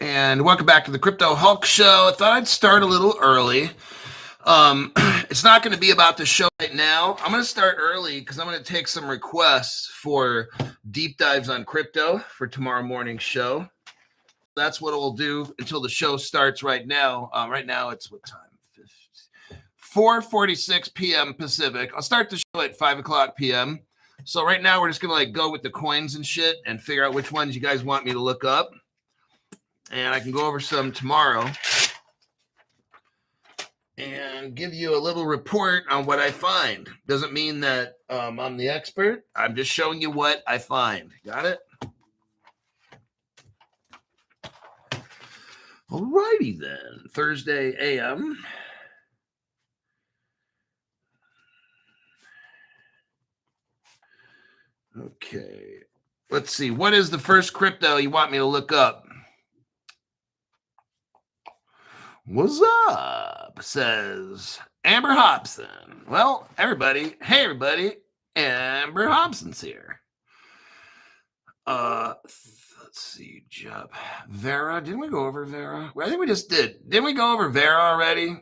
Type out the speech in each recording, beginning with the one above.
And welcome back to the Crypto Hulk Show. I thought I'd start a little early. It's not going to be about the show right now. I'm going to start early because I'm going to take some requests for deep dives on crypto for tomorrow morning's show. That's what we'll do until the show starts right now. Right now it's what time? 4:46 p.m. Pacific. I'll start the show at 5 o'clock p.m. So right now we're just going to go with the coins and shit and figure out which ones you guys want me to look up. And I can go over some tomorrow and give you a little report on what I find. Doesn't mean that I'm the expert. I'm just showing you what I find. Got it? Alrighty then. Thursday a.m. Okay. Let's see. What is the first crypto you want me to look up? What's up? Says Amber Hobson. Well, everybody. Hey, everybody. Amber Hobson's here. Let's see. Job. Vera. Didn't we go over Vera? Well, I think we just did. Didn't we go over Vera already?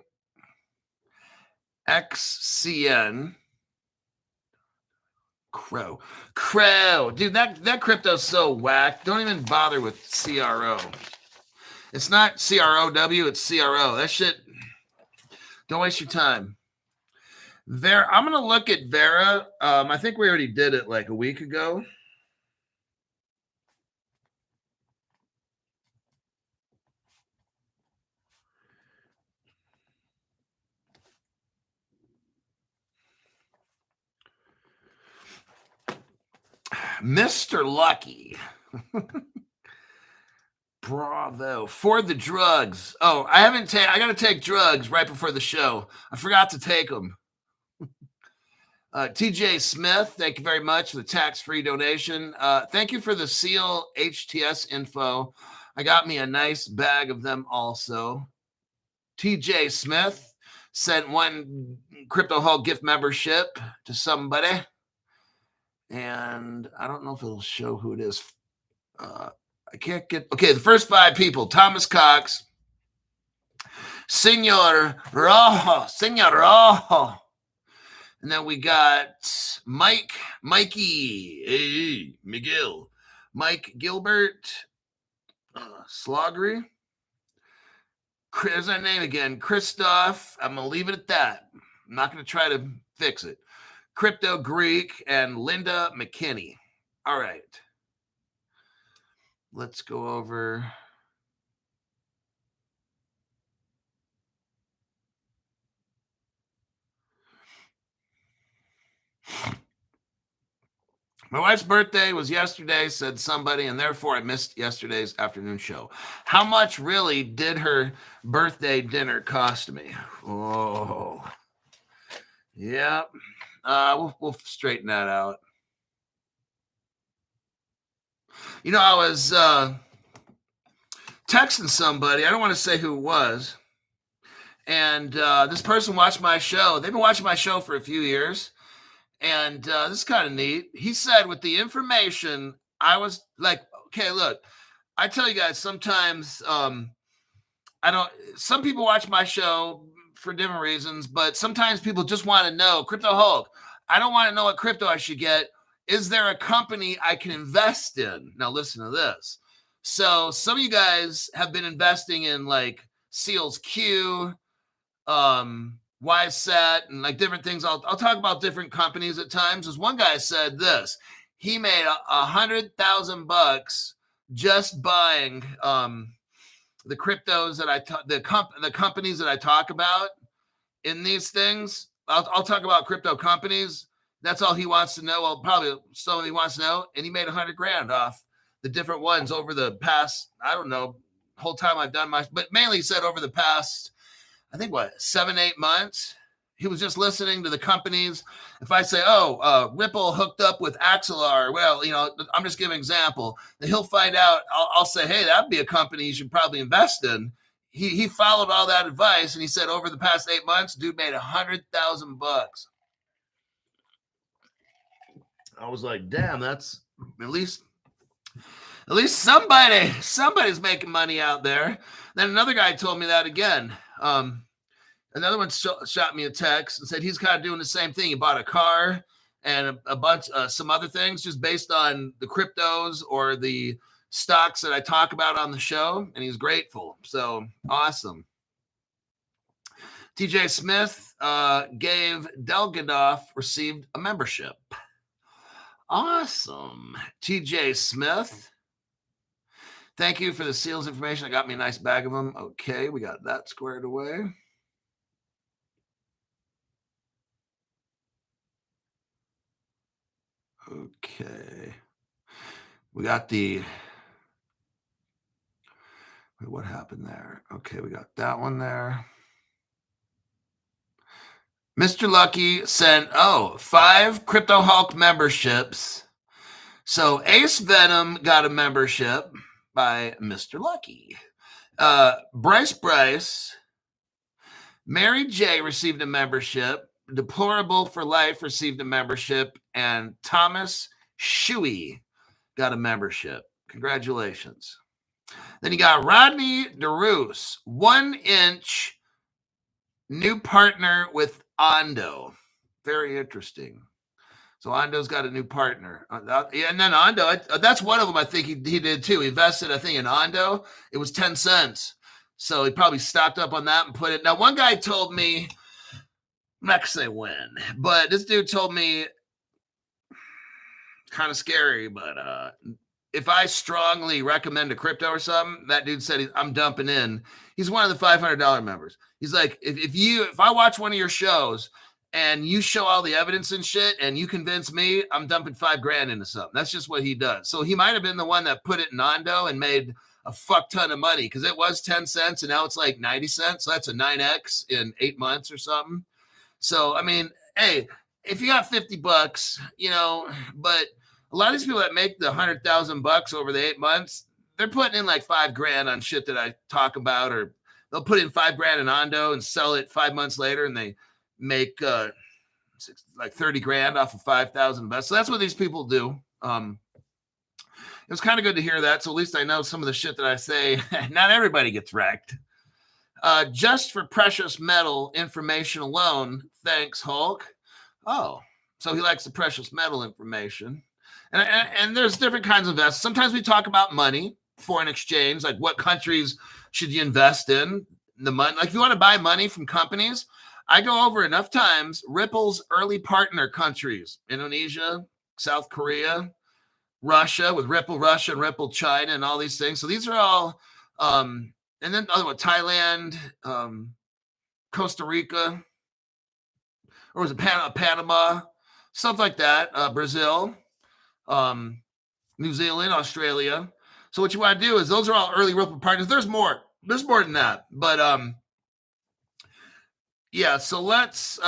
XCN. Crow. Dude, that crypto's so whack. Don't even bother with CRO. It's not CROW, it's CRO. That shit, don't waste your time. Vera, I'm going to look at Vera. I think we already did it like a week ago. Mr. Lucky. Bravo. For the drugs. Oh, I got to take drugs right before the show. I forgot to take them. TJ Smith, thank you very much for the tax-free donation. Thank you for the Seal HTS info. I got me a nice bag of them also. TJ Smith sent one Crypto Hall gift membership to somebody. And I don't know if it'll show who it is. I can't get... Okay, the first 5 people. Thomas Cox. Senor Rojo. And then we got Mikey, hey, Miguel, Mike Gilbert, Sloggery. There's that name again, Christoph. I'm going to leave it at that. I'm not going to try to fix it. Crypto Greek and Linda McKinney. All right. Let's go over... My wife's birthday was yesterday, said somebody, and therefore I missed yesterday's afternoon show. How much really did her birthday dinner cost me? Oh, yeah. We'll straighten that out. You know, I was texting somebody. I don't want to say who it was. And this person watched my show. They've been watching my show for a few years. And this is kind of neat. He said, with the information, I was like, okay, look, I tell you guys, sometimes some people watch my show for different reasons, but sometimes people just want to know, Crypto Hulk, I don't want to know what crypto I should get. Is there a company I can invest in? Now listen to this. So some of you guys have been investing in like Seals Q, YSAT, and like different things. I'll talk about different companies at times. As one guy said this, he made $100,000 just buying the cryptos that the companies that I talk about in these things. I'll talk about crypto companies. That's all he wants to know. Well, probably some he wants to know, and he made $100,000 off the different ones over the past, I don't know, whole time I've done but mainly he said over the past, I think 7-8 months, he was just listening to the companies. If I say, Ripple hooked up with Axelar, well, you know, I'm just giving an example. Then he'll find out, I'll say, hey, that'd be a company you should probably invest in. He followed all that advice, and he said over the past 8 months, dude made $100,000. I was like, damn, that's at least At least somebody's making money out there. Then another guy told me that again. Another one shot me a text and said he's kind of doing the same thing. He bought a car and a bunch some other things just based on the cryptos or the stocks that I talk about on the show, and he's grateful. So awesome. TJ Smith gave Delgadoff received a membership. Awesome. TJ Smith, thank you for the seals information. I got me a nice bag of them. Okay, we got that squared away. Okay. We got the, what happened there? Okay, we got that one there. Mr. Lucky sent, 5 Crypto Hulk memberships. So Ace Venom got a membership by Mr. Lucky. Bryce, Mary J received a membership. Deplorable for Life received a membership. And Thomas Shuey got a membership. Congratulations. Then you got Rodney DeRoos, 1 inch new partner with Ondo. Very interesting. So Ondo's got a new partner. And then Ondo, that's one of them I think he did too. He invested, I think, in Ondo. It was 10 cents. So he probably stocked up on that and put it. Now, one guy told me, I'm not going to say when, but this dude told me, kind of scary, but if I strongly recommend a crypto or something, that dude said, I'm dumping in. He's one of the $500 members. He's like, if I watch one of your shows and you show all the evidence and shit and you convince me, I'm dumping $5,000 into something. That's just what he does. So he might have been the one that put it in Ondo and made a fuck ton of money because it was 10 cents and now it's like 90 cents. So that's a 9X in 8 months or something. So, I mean, hey, if you got $50, but a lot of these people that make the $100,000 over the 8 months, they're putting in like $5,000 on shit that I talk about, or they'll put in $5,000 in Ondo and sell it 5 months later, and they make like $30,000 off of $5,000. So that's what these people do. It was kind of good to hear that. So at least I know some of the shit that I say. Not everybody gets wrecked. Just for precious metal information alone. Thanks, Hulk. Oh, so he likes the precious metal information. And there's different kinds of investments. Sometimes we talk about money, foreign exchange, like what countries should you invest in? The money, like if you want to buy money from companies, I go over enough times Ripple's early partner countries: Indonesia, South Korea, Russia, with Ripple Russia and Ripple China, and all these things. So these are all, and then other one, Thailand, Costa Rica, or was it Panama, stuff like that, Brazil. New Zealand, Australia. So what you want to do is those are all early Ripple partners. There's more than that, but yeah. So let's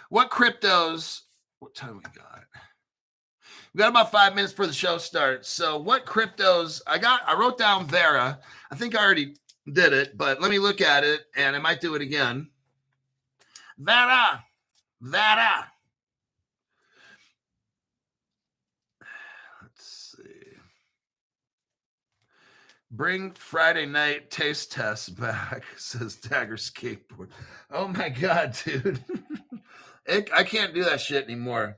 what cryptos? What time we got? We got about 5 minutes before the show starts. So what cryptos? I wrote down Vera. I think I already did it, but let me look at it, and I might do it again. Vera. Bring Friday night taste tests back, says Dagger Skateboard. Oh my God, dude. I can't do that shit anymore.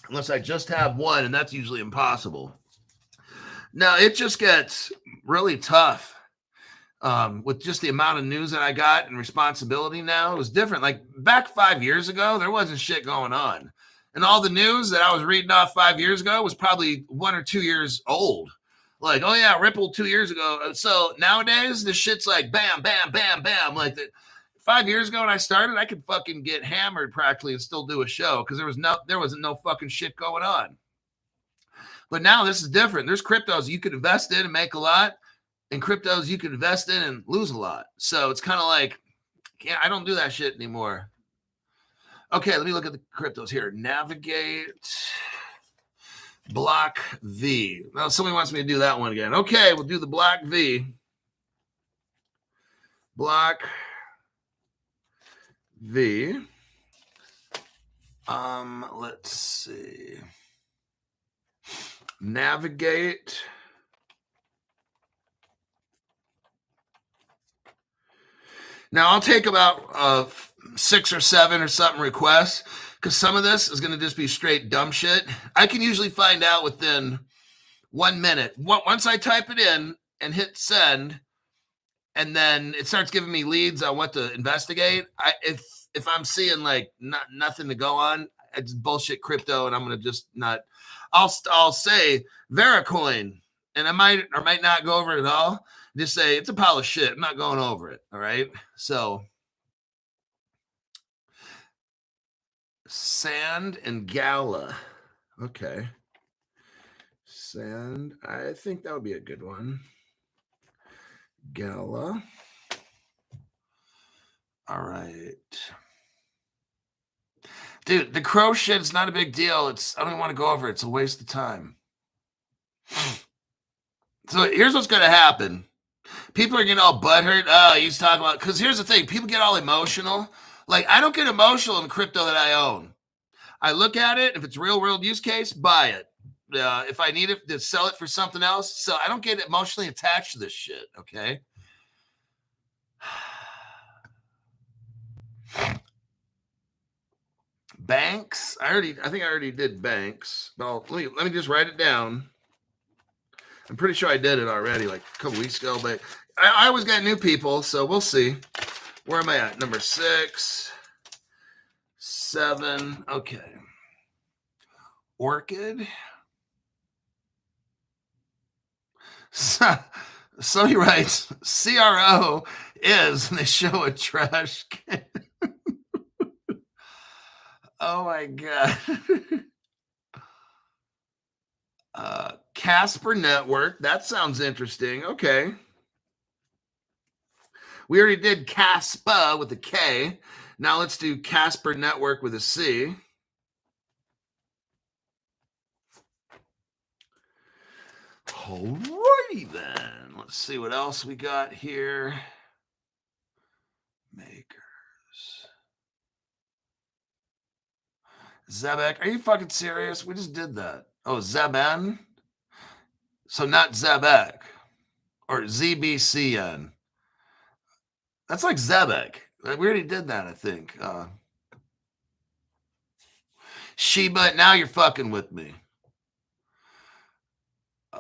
Unless I just have one, and that's usually impossible. Now, it just gets really tough with just the amount of news that I got and responsibility now. It was different. Like back 5 years ago, there wasn't shit going on. And all the news that I was reading off 5 years ago was probably 1 or 2 years old. Like, oh yeah, Ripple 2 years ago. So nowadays, the shit's like bam, bam, bam, bam. Like 5 years ago when I started, I could fucking get hammered practically and still do a show because there wasn't no fucking shit going on. But now this is different. There's cryptos you could invest in and make a lot, and cryptos you could invest in and lose a lot. So it's kind of like, I don't do that shit anymore. Okay, let me look at the cryptos here. Navigate. Block V. Now, somebody wants me to do that one again. Okay, we'll do the Block V. Block V. Let's see. Navigate. Now I'll take about 6 or 7 or something requests, because some of this is going to just be straight dumb shit. I can usually find out within 1 minute. Once I type it in and hit send, and then it starts giving me leads on what to investigate. If I'm seeing like nothing to go on, it's bullshit crypto, and I'm gonna just not. I'll say Veracoin, and I might or might not go over it at all. Just say it's a pile of shit. I'm not going over it. All right. So Sand and Gala. Okay. Sand. I think that would be a good one. Gala. All right. Dude, the crow shit is not a big deal. I don't even want to go over it. It's a waste of time. So here's what's going to happen. People are getting all butthurt. Oh, he's talking about, because here's the thing. People get all emotional. Like, I don't get emotional in crypto that I own. I look at it. If it's real world use case, buy it. If I need it to sell it for something else. So I don't get emotionally attached to this shit. Okay. Banks. I think I already did banks. But let me just write it down. I'm pretty sure I did it already like a couple weeks ago, but I always got new people, so we'll see. Where am I at? Number 6, 7. Okay. Orchid. Somebody writes, CRO is, and they show a trash can. Oh my God. Casper Network. That sounds interesting. Okay. We already did Caspa with a K. Now let's do Casper Network with a C. Alrighty then. Let's see what else we got here. Makers. Zebek. Are you fucking serious? We just did that. Oh, Zeben. So not Zebek or ZBCN. That's like Zebek. We already did that, I think. Shiba, now you're fucking with me.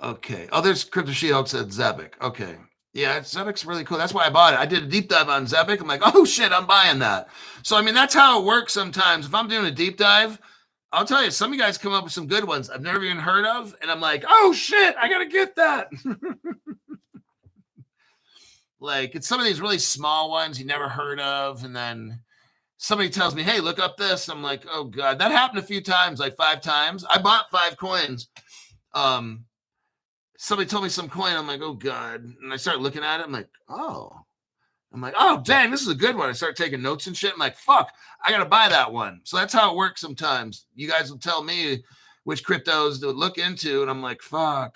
Okay. Oh, there's Crypto She-Hulk said Zebek. Okay. Yeah, Zebek's really cool. That's why I bought it. I did a deep dive on Zebek. I'm like, oh shit, I'm buying that. So I mean, that's how it works sometimes. If I'm doing a deep dive, I'll tell you, some of you guys come up with some good ones I've never even heard of, and I'm like, oh shit, I gotta get that. Like, it's some of these really small ones you never heard of, and then somebody tells me, hey, look up this. I'm like, oh God. That happened a few times, like 5 times. I bought 5 coins. Somebody told me some coin. I'm like, oh God. And I start looking at it. I'm like, oh, dang, this is a good one. I start taking notes and shit. I'm like, fuck, I got to buy that one. So that's how it works sometimes. You guys will tell me which cryptos to look into. And I'm like, fuck.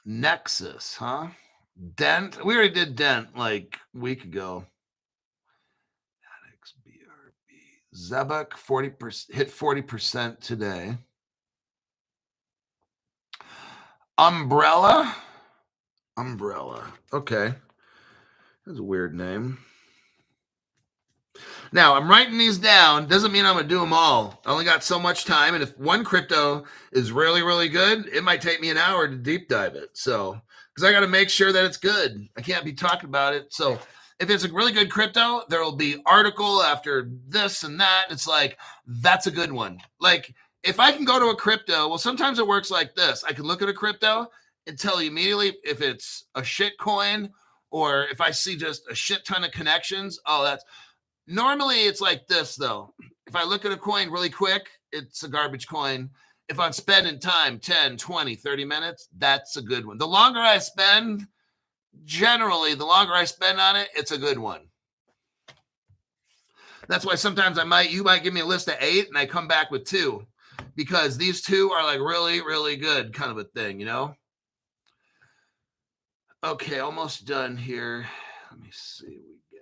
Nexus, huh? Dent. We already did Dent like a week ago. XBRB. Zebek 40% hit 40% today. Umbrella. Okay. That's a weird name. Now, I'm writing these down. Doesn't mean I'm going to do them all. I only got so much time. And if one crypto is really, really good, it might take me an hour to deep dive it. So, because I got to make sure that it's good. I can't be talking about it. So, if it's a really good crypto, there will be article after this and that. It's like, that's a good one. Like, if I can go to a crypto, well, sometimes it works like this. I can look at a crypto and tell you immediately if it's a shit coin or if I see just a shit ton of connections. Oh, that's normally it's like this, though. If I look at a coin really quick, it's a garbage coin. If I'm spending time, 10, 20, 30 minutes, that's a good one. The longer I spend, generally, the longer I spend on it, it's a good one. That's why sometimes you might give me a list of 8 and I come back with 2 because these 2 are like really, really good kind of a thing, you know? Okay, almost done here. Let me see. We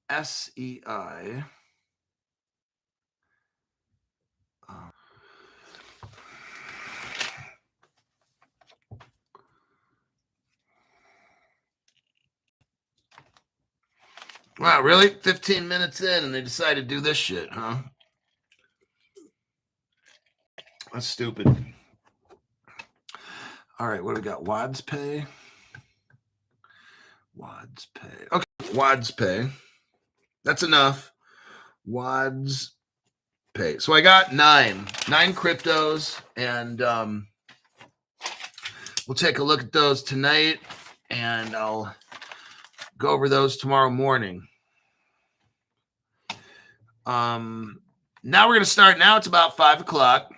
got SEI. Wow, really? 15 minutes in and they decided to do this shit, huh? That's stupid. All right, what do we got? WADS pay. WADS pay. Okay, WADS pay. That's enough. WADS pay. So I got nine cryptos, and we'll take a look at those tonight, and I'll go over those tomorrow morning. Now we're going to start. Now it's about 5 o'clock.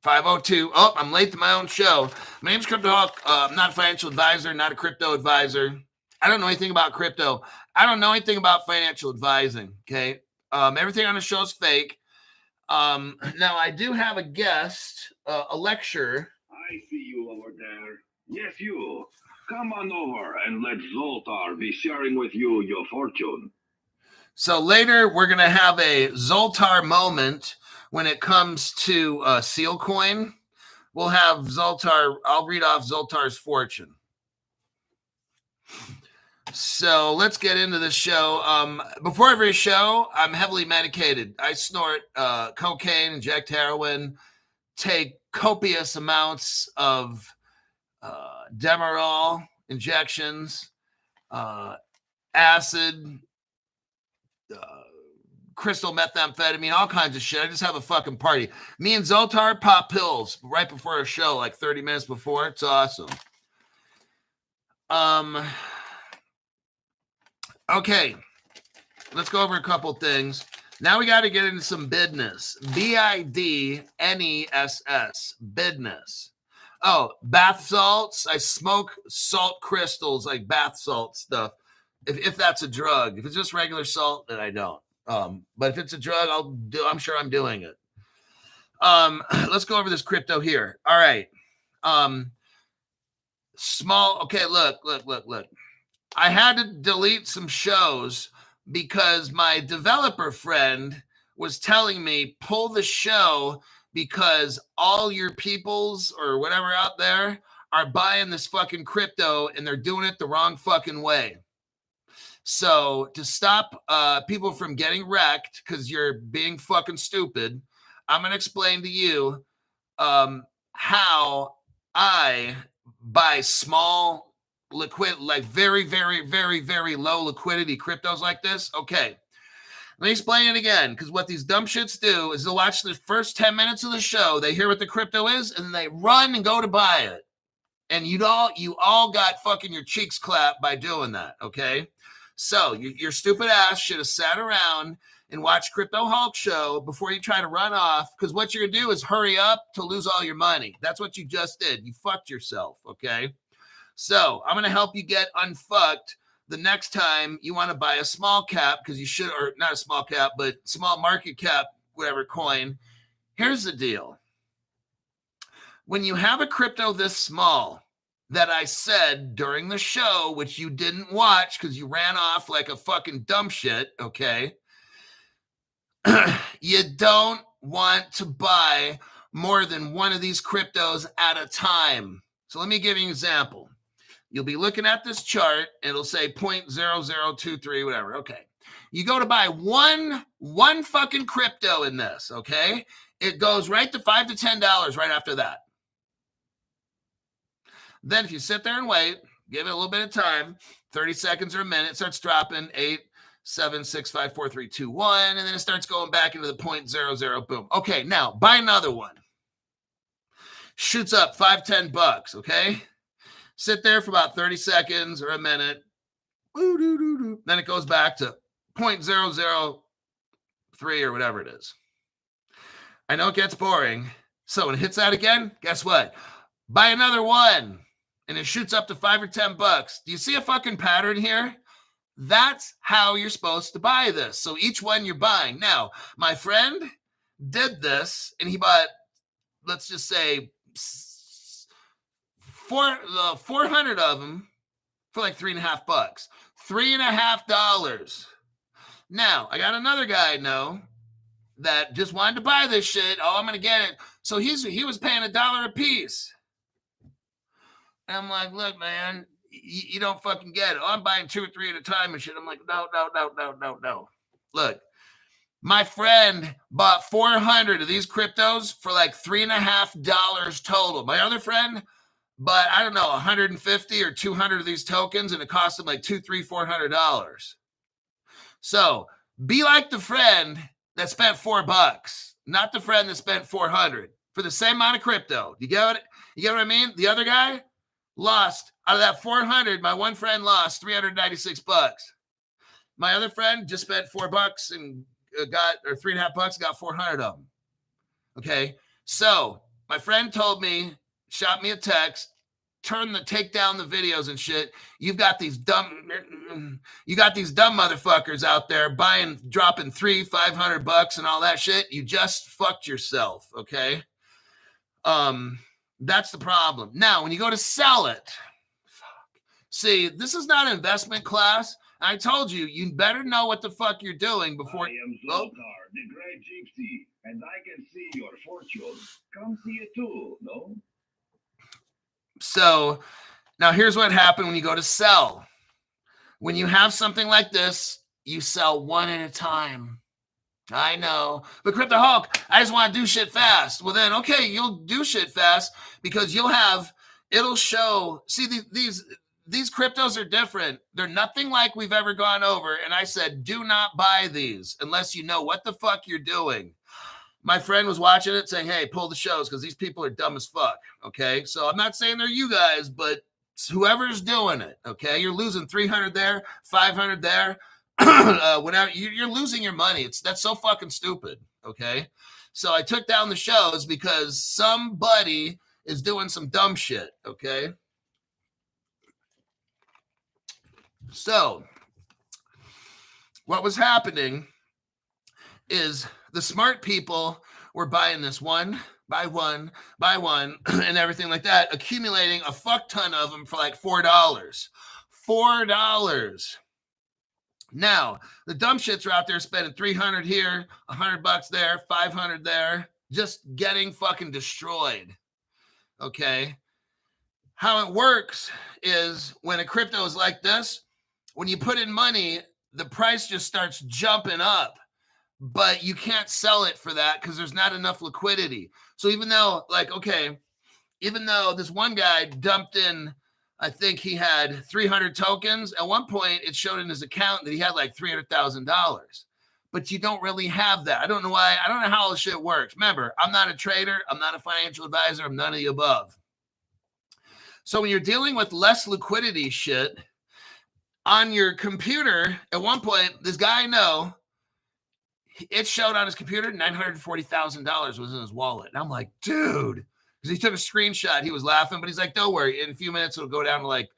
5:02. Oh, I'm late to my own show. My name's Crypto Hawk. I'm not a financial advisor, not a crypto advisor. I don't know anything about crypto. I don't know anything about financial advising. Okay. Everything on the show is fake. Now I do have a guest, a lecturer. I see you over there. Yes, you. Come on over and let Zoltar be sharing with you your fortune. So later we're going to have a Zoltar moment when it comes to Sealcoin. We'll have Zoltar. I'll read off Zoltar's fortune. So let's get into the show. Before every show, I'm heavily medicated. I snort cocaine, inject heroin, take copious amounts of Demerol injections, acid, crystal methamphetamine, all kinds of shit. I just have a fucking party. Me and Zoltar pop pills right before a show, like 30 minutes before. It's awesome. Okay, let's go over a couple things. Now we got to get into some business. BIDNESS, business. Oh, bath salts. I smoke salt crystals, like bath salt stuff. If that's a drug. If it's just regular salt, then I don't. But if it's a drug, I'm sure I'm doing it. Let's go over this crypto here. All right. Small. Okay, look. I had to delete some shows because my developer friend was telling me pull the show because all your peoples or whatever out there are buying this fucking crypto and they're doing it the wrong fucking way. So to stop people from getting wrecked because you're being fucking stupid, I'm going to explain to you how I buy small liquid, like very, very, very, very low liquidity cryptos like this. Okay. Let me explain it again, because what these dumb shits do is they'll watch the first 10 minutes of the show, they hear what the crypto is, and then they run and go to buy it. And you all got fucking your cheeks clapped by doing that, okay? So your stupid ass should have sat around and watched Crypto Hulk show before you try to run off, because what you're going to do is hurry up to lose all your money. That's what you just did. You fucked yourself, okay? So I'm going to help you get unfucked the next time you want to buy a small cap, because you should, or not a small cap, but small market cap, whatever coin. Here's the deal. When you have a crypto this small that I said during the show, which you didn't watch because you ran off like a fucking dumb shit, okay? You don't want to buy more than one of these cryptos at a time. So let me give you an example. You'll be looking at this chart. It'll say 0.0023, whatever. Okay. You go to buy one fucking crypto in this, okay? It goes right to $5 to $10 right after that. Then if you sit there and wait, give it a little bit of time, 30 seconds or a minute, it starts dropping 8, 7, 6, 5, 4, 3, 2, 1, and then it starts going back into the 0.00, boom. Okay, now buy another one. Shoots up $5, $10, okay? Sit there for about 30 seconds or a minute. Then it goes back to 0.003 or whatever it is. I know it gets boring. So when it hits that again, guess what? Buy another one. And it shoots up to $5 or $10. Do you see a fucking pattern here? That's how you're supposed to buy this. So each one you're buying. Now, my friend did this, and he bought, let's just say, 400 of them for like $3.50. $3.50. Now, I got another guy I know that just wanted to buy this shit. Oh, I'm gonna get it. So he was paying $1 a piece. And I'm like, look, man, you don't fucking get it. Oh, I'm buying 2 or 3 at a time and shit. I'm like, no. Look, my friend bought 400 of these cryptos for like $3.50 total. My other friend bought, I don't know, 150 or 200 of these tokens, and it cost him like $200, $300, $400. So be like the friend that spent $4, not the friend that spent 400 for the same amount of crypto. You get it? You get what I mean? The other guy lost out of that 400. My one friend lost $396. My other friend just spent $4 and got, or $3.50, got 400 of them. Okay. So my friend told me, shot me a text, take down the videos and shit. You got these dumb motherfuckers out there dropping $300-$500 and all that shit. You just fucked yourself. Okay. That's the problem. Now, when you go to sell it, see, this is not an investment class. I told you, you better know what the fuck you're doing before. I am Zoltar, the great gypsy, and I can see your fortune. Come see it too, no? So now here's what happened when you go to sell. When you have something like this, you sell one at a time. I know, but Crypto Hulk, I just want to do shit fast. Well then, okay, you'll do shit fast because it'll show. See, these cryptos are different. They're nothing like we've ever gone over. And I said, do not buy these unless you know what the fuck you're doing. My friend was watching it saying, hey, pull the shows because these people are dumb as fuck. Okay. So I'm not saying they're you guys, but whoever's doing it. Okay. You're losing 300 there, 500 there. Whatever, you're losing your money. That's so fucking stupid. Okay. So I took down the shows because somebody is doing some dumb shit. Okay. So what was happening is the smart people were buying this one by one and everything like that, accumulating a fuck ton of them for like $4. $4. Now, the dumb shits are out there spending 300 here, $100 there, 500 there, just getting fucking destroyed. Okay. How it works is when a crypto is like this, when you put in money, the price just starts jumping up, but you can't sell it for that because there's not enough liquidity. So even though this one guy dumped in, I think he had 300 tokens. At one point, it showed in his account that he had like $300,000. But you don't really have that. I don't know why. I don't know how all this shit works. Remember, I'm not a trader. I'm not a financial advisor. I'm none of the above. So when you're dealing with less liquidity shit on your computer, at one point, this guy I know, it showed on his computer $940,000 was in his wallet. And I'm like, dude, because he took a screenshot. He was laughing, but he's like, don't worry. In a few minutes, it'll go down to like,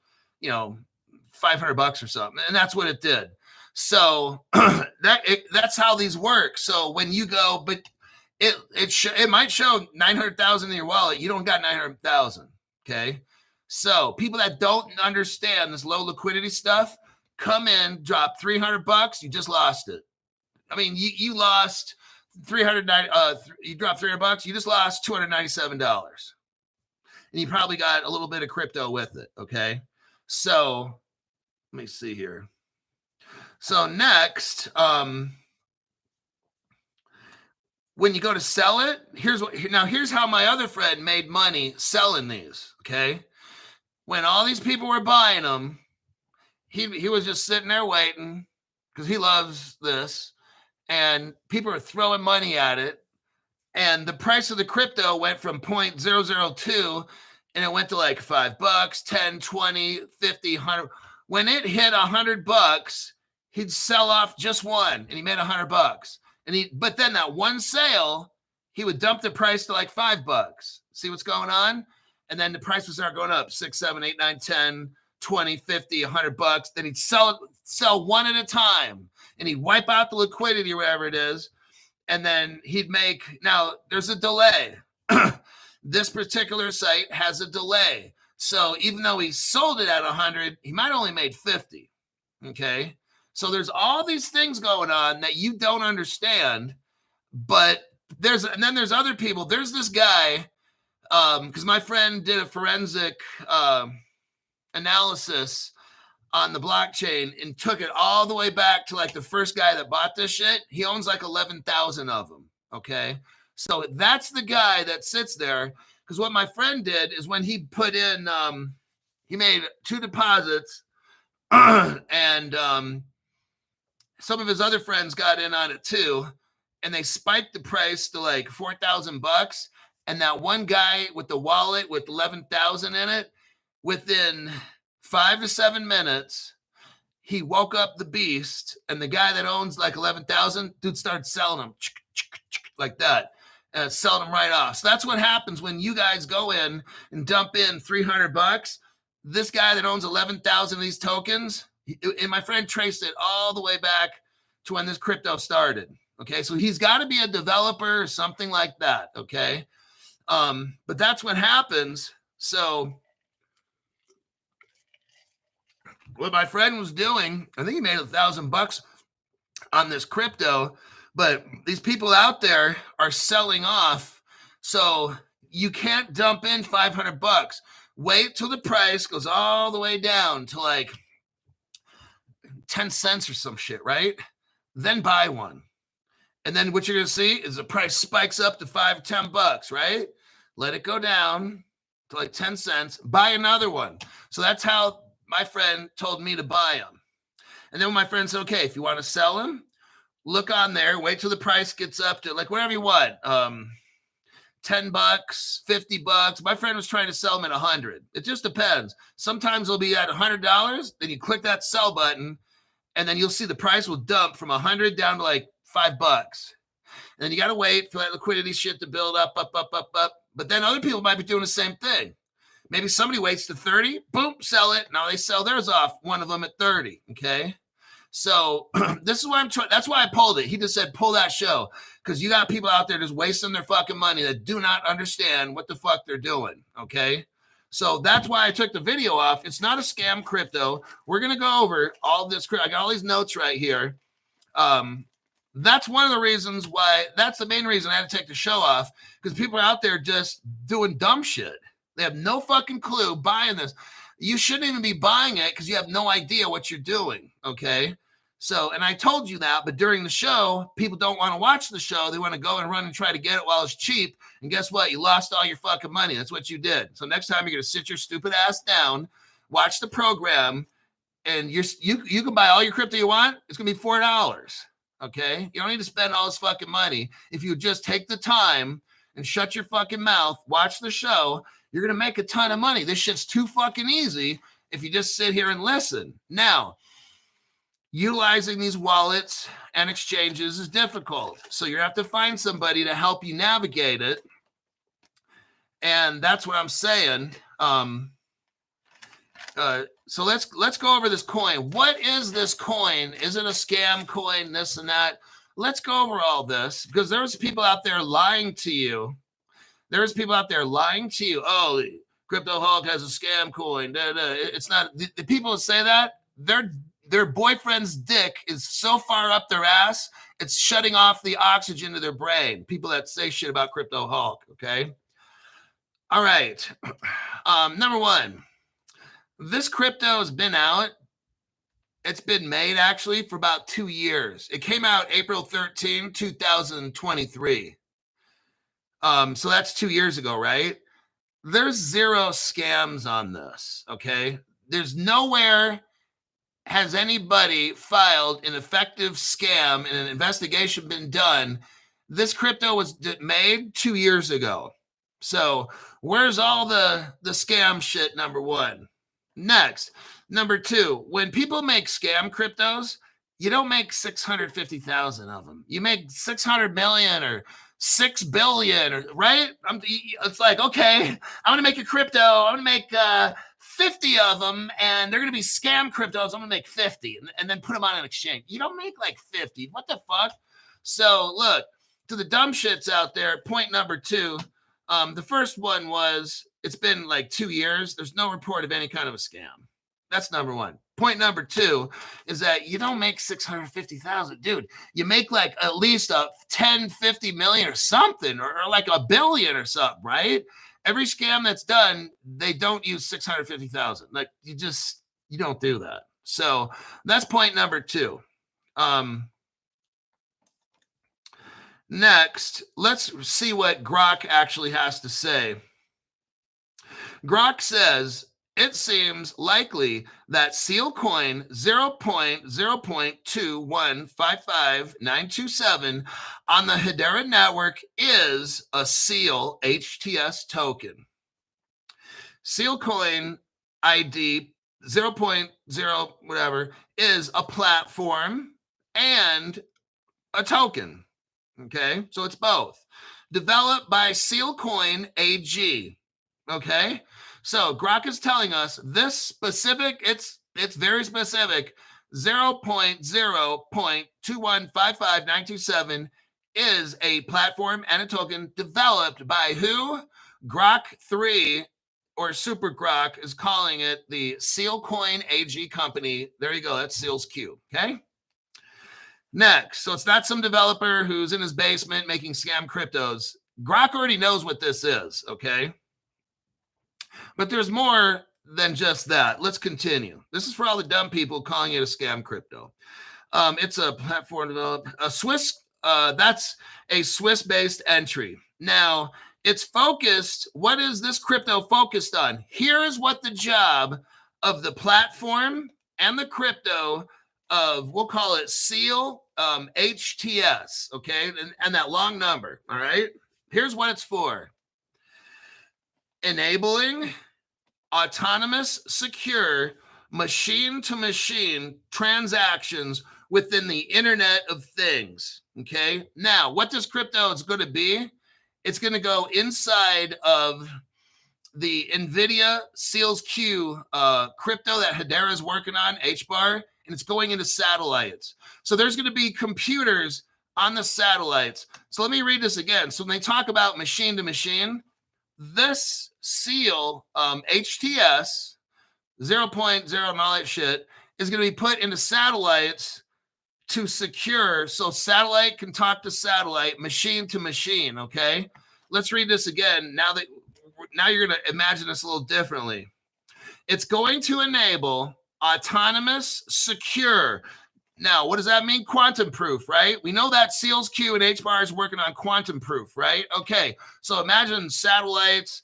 $500 or something. And that's what it did. So that's how these work. So when you go, but it might show 900,000 in your wallet. You don't got 900,000. Okay. So people that don't understand this low liquidity stuff come in, drop $300. You just lost it. I mean, you lost you dropped $300. You just lost $297. And you probably got a little bit of crypto with it. Okay. So let me see here. So next, when you go to sell it, here's how my other friend made money selling these. Okay. When all these people were buying them, he was just sitting there waiting because he loves this. And people are throwing money at it. And the price of the crypto went from 0.002 and it went to like $5, 10, 20, 50, 100. When it hit $100, he'd sell off just one and he made $100. But then that one sale, he would dump the price to like $5. See what's going on? And then the price would start going up 6, 7, 8, 9, 10, 20, 50, $100. Then he'd sell one at a time. And he'd wipe out the liquidity or whatever it is. And then now there's a delay. This particular site has a delay. So even though he sold it at 100, he might only made 50. Okay. So there's all these things going on that you don't understand. But there's other people. There's this guy, because my friend did a forensic analysis on the blockchain and took it all the way back to like the first guy that bought this shit. He owns like 11,000 of them. Okay. So that's the guy that sits there. Because what my friend did is when he put in, he made 2 deposits and some of his other friends got in on it too. And they spiked the price to like $4,000. And that one guy with the wallet with 11,000 in it, within 5 to 7 minutes, he woke up the beast, and the guy that owns like 11,000, dude started selling them like that, selling them right off. So that's what happens when you guys go in and dump in $300. This guy that owns 11,000 of these tokens, and my friend traced it all the way back to when this crypto started. Okay, so he's got to be a developer or something like that. Okay, but that's what happens. So what my friend was doing, I think he made $1,000 on this crypto, but these people out there are selling off. So you can't dump in $500. Wait till the price goes all the way down to like 10 cents or some shit, right? Then buy one. And then what you're going to see is the price spikes up to $5, $10, right? Let it go down to like 10 cents, buy another one. So that's how my friend told me to buy them. And then my friend said, okay, if you want to sell them, look on there, wait till the price gets up to like whatever you want. $10, $50. My friend was trying to sell them at 100. It just depends. Sometimes it'll be at $100. Then you click that sell button, and then you'll see the price will dump from 100 down to like $5. And then you got to wait for that liquidity shit to build up. But then other people might be doing the same thing. Maybe somebody waits to 30, boom, sell it. Now they sell theirs off, one of them at 30. Okay. So this is why I'm trying. That's why I pulled it. He just said, pull that show. Because you got people out there just wasting their fucking money that do not understand what the fuck they're doing. Okay. So that's why I took the video off. It's not a scam crypto. We're going to go over all this. I got all these notes right here. That's one of the reasons why, that's the main reason I had to take the show off, because people are out there just doing dumb shit. They have no fucking clue buying this. You shouldn't even be buying it because you have no idea what you're doing. Okay. So, and I told you that, but during the show, people don't want to watch the show. They want to go and run and try to get it while it's cheap. And guess what? You lost all your fucking money. That's what you did. So next time you're going to sit your stupid ass down, watch the program, and you can buy all your crypto you want. It's going to be $4. Okay. You don't need to spend all this fucking money. If you just take the time and shut your fucking mouth, watch the show, you're going to make a ton of money. This shit's too fucking easy if you just sit here and listen. Now, utilizing these wallets and exchanges is difficult. So you have to find somebody to help you navigate it. And that's what I'm saying. So let's go over this coin. What is this coin? Is it a scam coin? This and that. Let's go over all this, because there's people out there lying to you. There's people out there lying to you. Oh, Crypto Hulk has a scam coin. It's not. The people that say that, their boyfriend's dick is so far up their ass, it's shutting off the oxygen to their brain. People that say shit about Crypto Hulk. Okay. All right. Number one, this crypto has been out. It's been made actually for about 2 years. It came out April 13, 2023. So that's 2 years ago, right? There's zero scams on this, okay? There's nowhere has anybody filed an effective scam and an investigation been done. This crypto was made 2 years ago. So where's all the scam shit, number one? Next, number two, when people make scam cryptos, you don't make 650,000 of them. You make 600 million or 6 billion, or right? It's like, okay, I'm gonna make a crypto. I'm gonna make 50 of them, and they're gonna be scam cryptos. I'm gonna make 50, and then put them on an exchange. You don't make like 50. What the fuck? So look, to the dumb shits out there. Point number two. The first one was, it's been like 2 years. There's no report of any kind of a scam. That's number one. point number 2 is that you don't make 650,000, dude. You make like at least a 10, 50 million or something, or like $1 billion or something, right? Every scam that's done, they don't use 650,000. Like you don't do that. So that's point number 2. Next, let's see what Grok actually has to say. Grok says, it seems likely that Sealcoin 0.0.2155927 on the Hedera network is a Seal HTS token. Sealcoin ID 0.0 whatever is a platform and a token. Okay, so it's both. Developed by Sealcoin AG. Okay, so Grok is telling us this specific, it's very specific, 0.0.2155927 is a platform and a token developed by who? Grok 3, or Super Grok, is calling it the Sealcoin AG company. There you go, that's Seal's Q, okay? Next, so it's not some developer who's in his basement making scam cryptos. Grok already knows what this is, okay? But there's more than just that. Let's continue. This is for all the dumb people calling it a scam crypto. It's a platform developed, a Swiss, that's a Swiss-based entry. Now, it's focused, what is this crypto focused on? Here is what the job of the platform and the crypto of, we'll call it Seal HTS, okay? And that long number, all right? Here's what it's for. Enabling autonomous, secure, machine-to-machine transactions within the Internet of Things, okay? Now, what this crypto is going to be, it's going to go inside of the NVIDIA Seals Q crypto that Hedera is working on, HBAR, and it's going into satellites. So there's going to be computers on the satellites. So let me read this again. So when they talk about machine to machine, this Seal HTS 0.0 and all that shit is going to be put into satellites to secure, so satellite can talk to satellite, machine to machine, okay? Let's read this again. Now you're going to imagine this a little differently. It's going to enable autonomous, secure. Now, what does that mean? Quantum proof, right? We know that Seals Q and HBAR is working on quantum proof, right? Okay, so imagine satellites,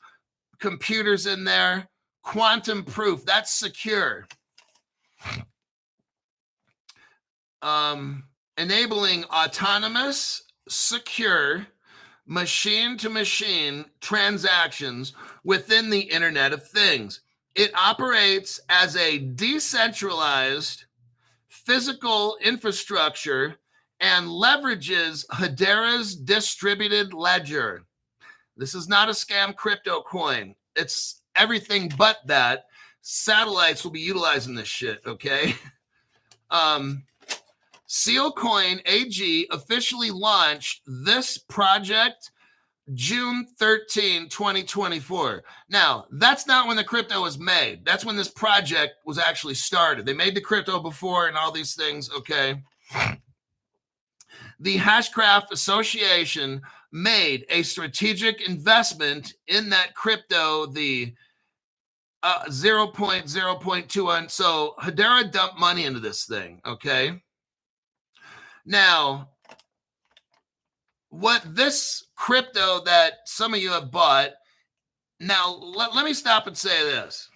computers in there, quantum proof, that's secure. Enabling autonomous, secure, machine-to-machine transactions within the Internet of Things. It operates as a decentralized physical infrastructure and leverages Hedera's distributed ledger. This is not a scam crypto coin. It's everything but that. Satellites will be utilizing this shit, okay? Sealcoin AG officially launched this project June 13, 2024. Now, that's not when the crypto was made. That's when this project was actually started. They made the crypto before and all these things, okay? The Hashcraft Association made a strategic investment in that crypto, the 0.0.21. So Hedera dumped money into this thing, okay? Now, what this crypto that some of you have bought, now let me stop and say this.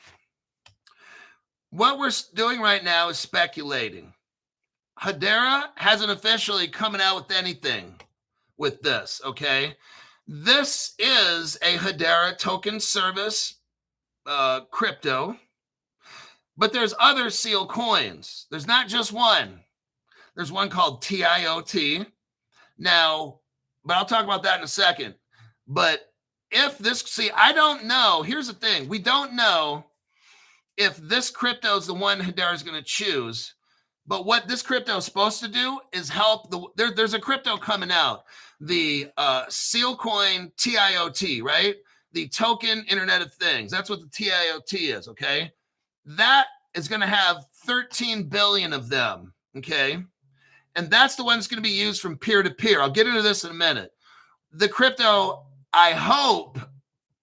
What we're doing right now is speculating. Hedera hasn't officially coming out with anything with this, okay? This is a Hedera token service crypto, but there's other Seal coins. There's not just one. There's one called TIOT. Now, but I'll talk about that in a second. But if this, see, I don't know. Here's the thing. We don't know if this crypto is the one Hedera is going to choose. But what this crypto is supposed to do is help there's a crypto coming out, the Sealcoin TIOT, right? The token Internet of Things. That's what the TIOT is, okay? That is going to have 13 billion of them. Okay. And that's the one that's going to be used from peer to peer. I'll get into this in a minute. The crypto, I hope,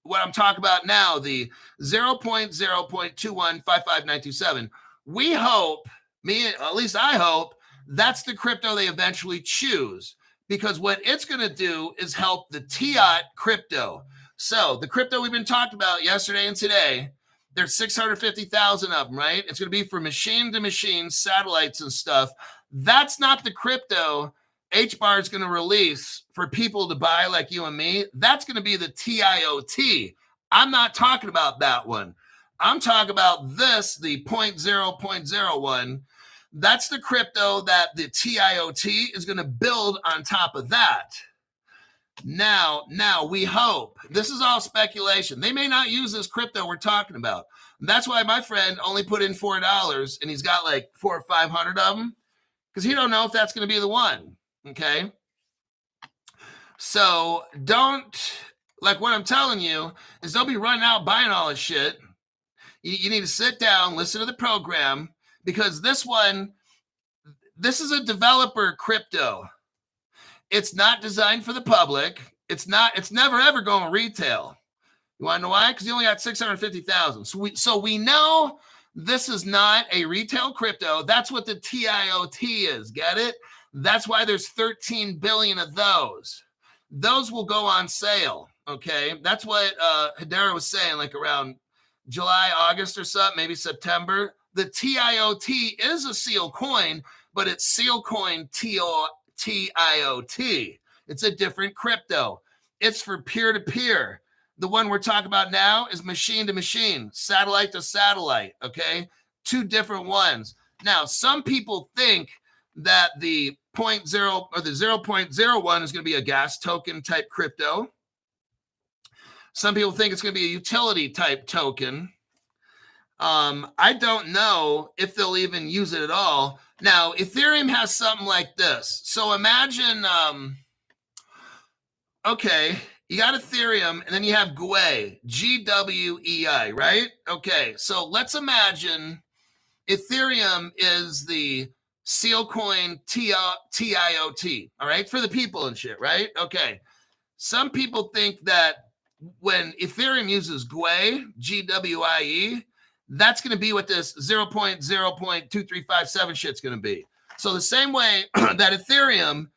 what I'm talking about now, the 0.0.2155927, we hope, at least I hope, that's the crypto they eventually choose, because what it's going to do is help the TIOT crypto. So the crypto we've been talking about yesterday and today, there's 650,000 of them, right? It's going to be for machine to machine satellites and stuff. That's not the crypto HBAR is going to release for people to buy like you and me. That's going to be the TIOT. I'm not talking about that one. I'm talking about this, the 0.0.01. That's the crypto that the TIOT is going to build on top of that. Now we hope, this is all speculation. They may not use this crypto we're talking about. That's why my friend only put in $4 and he's got like 400 or 500 of them, because he don't know if that's going to be the one. Okay. So don't, like what I'm telling you is don't be running out buying all this shit. You need to sit down, listen to the program, because this is a developer crypto. It's not designed for the public. It's never ever going retail. You want to know why? Because you only got 650,000. So we know this is not a retail crypto. That's what the TIOT is. Get it? That's why there's 13 billion of those. Those will go on sale. Okay. That's what Hedera was saying, like around July, August or something, maybe September. The TIOT is a seal coin, but it's Sealcoin TIOT. It's a different crypto. It's for peer-to-peer. The one we're talking about now is machine to machine, satellite to satellite. Okay. Two different ones. Now, some people think that the 0.0 or the 0.01 is going to be a gas token type crypto. Some people think it's going to be a utility type token. I don't know if they'll even use it at all. Now, Ethereum has something like this. So imagine, okay, you got Ethereum and then you have GWEI, GWEI, right? Okay, so let's imagine Ethereum is the Sealcoin TIOT, all right, for the people and shit, right? Okay. Some people think that when Ethereum uses GWEI, GWIE, that's going to be what this 0.0.2357 shit's going to be. So the same way that Ethereum,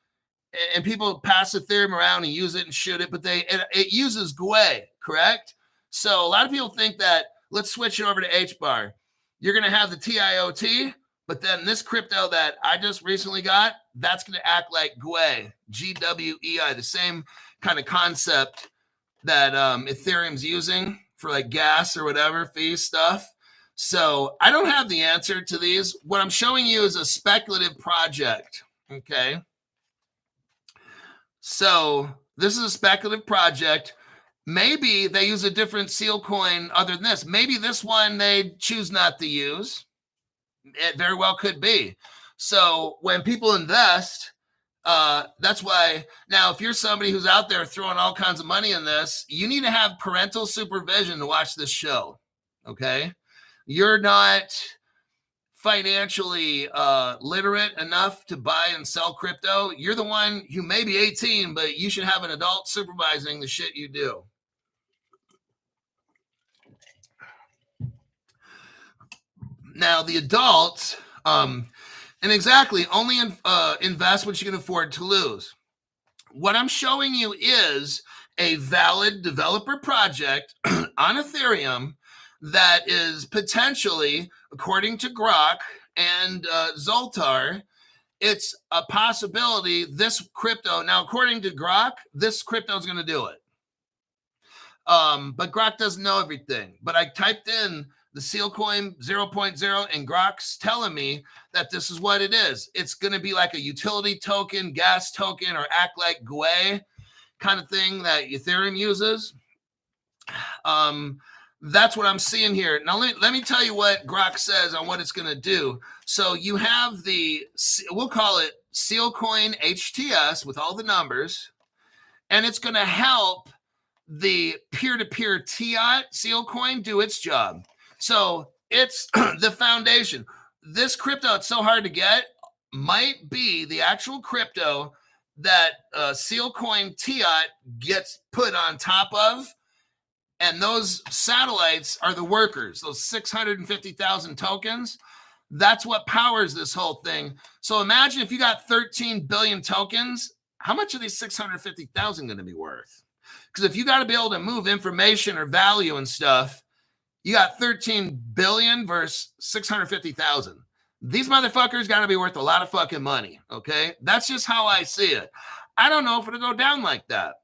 and people pass Ethereum around and use it and shoot it, but it uses GWEI, correct? So a lot of people think that, let's switch it over to HBAR. You're going to have the TIOT, but then this crypto that I just recently got, that's going to act like GWEI, GWEI, the same kind of concept that Ethereum's using for like gas or whatever fee stuff. So I don't have the answer to these. What I'm showing you is a speculative project. Okay. So this is a speculative project. Maybe they use a different seal coin other than this. Maybe this one they choose not to use. It very well could be. So when people invest, that's why now, if you're somebody who's out there throwing all kinds of money in this, you need to have parental supervision to watch this show. Okay. You're not financially literate enough to buy and sell crypto. You're the one who may be 18, but you should have an adult supervising the shit you do. Now, the adults, and exactly, only invest what you can afford to lose. What I'm showing you is a valid developer project on Ethereum that is potentially, according to Grok and Zoltar, it's a possibility this crypto, now according to Grok, this crypto is going to do it. But Grok doesn't know everything. But I typed in the Sealcoin 0.0 and Grok's telling me that this is what it is. It's going to be like a utility token, gas token, or act like GWEI kind of thing that Ethereum uses. That's what I'm seeing here. Now, let me tell you what Grok says on what it's going to do. So you have we'll call it Sealcoin HTS with all the numbers, and it's going to help the peer-to-peer TIOT Sealcoin do its job. So it's the foundation. This crypto, it's so hard to get, might be the actual crypto that Sealcoin TIOT gets put on top of. And those satellites are the workers, those 650,000 tokens. That's what powers this whole thing. So imagine if you got 13 billion tokens, how much are these 650,000 going to be worth? Because if you got to be able to move information or value and stuff, you got 13 billion versus 650,000. These motherfuckers got to be worth a lot of fucking money. Okay. That's just how I see it. I don't know if it'll go down like that.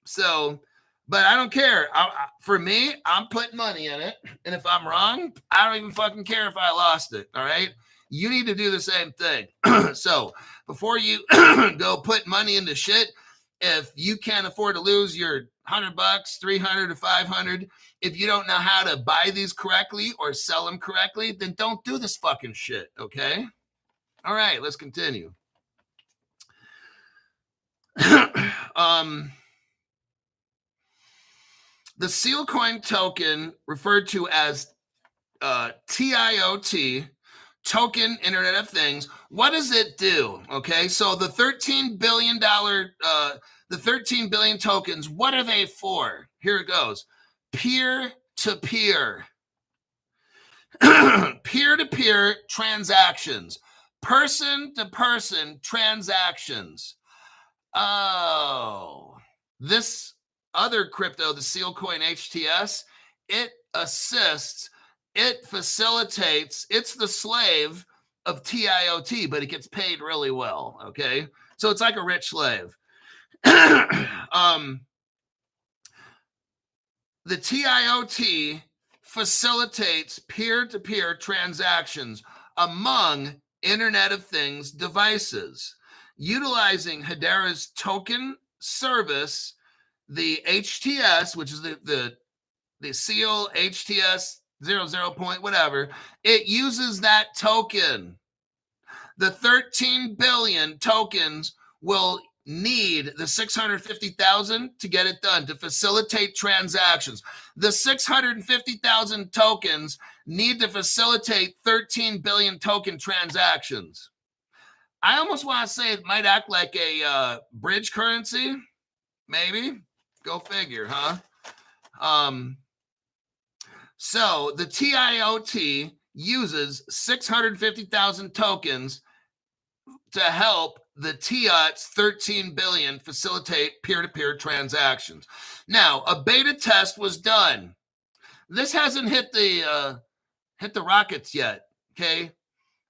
So, but I don't care. For me, I'm putting money in it. And if I'm wrong, I don't even fucking care if I lost it. All right. You need to do the same thing. So before you go put money into shit, if you can't afford to lose your $100, 300 to 500, if you don't know how to buy these correctly or sell them correctly, then don't do this fucking shit. Okay. All right. Let's continue. The Sealcoin token, referred to as TIOT, Token Internet of Things. What does it do? Okay, so the $13 billion, the 13 billion tokens, what are they for? Here it goes. Peer-to-peer. Peer-to-peer transactions. Person-to-person transactions. Oh, this other crypto, the Sealcoin HTS, it assists, it facilitates, it's the slave of TIOT, but it gets paid really well. Okay. So it's like a rich slave. The TIOT facilitates peer-to-peer transactions among Internet of Things devices, utilizing Hedera's token service, the HTS, which is the Seal HTS 00 point whatever. It uses that token. The 13 billion tokens will need the 650,000 to get it done, to facilitate transactions. The 650,000 tokens need to facilitate 13 billion token transactions. I almost want to say it might act like a bridge currency, maybe. Go figure, huh? So the TIOT uses 650,000 tokens to help the TIOT's 13 billion facilitate peer-to-peer transactions. Now, a beta test was done. This hasn't hit the rockets yet. Okay,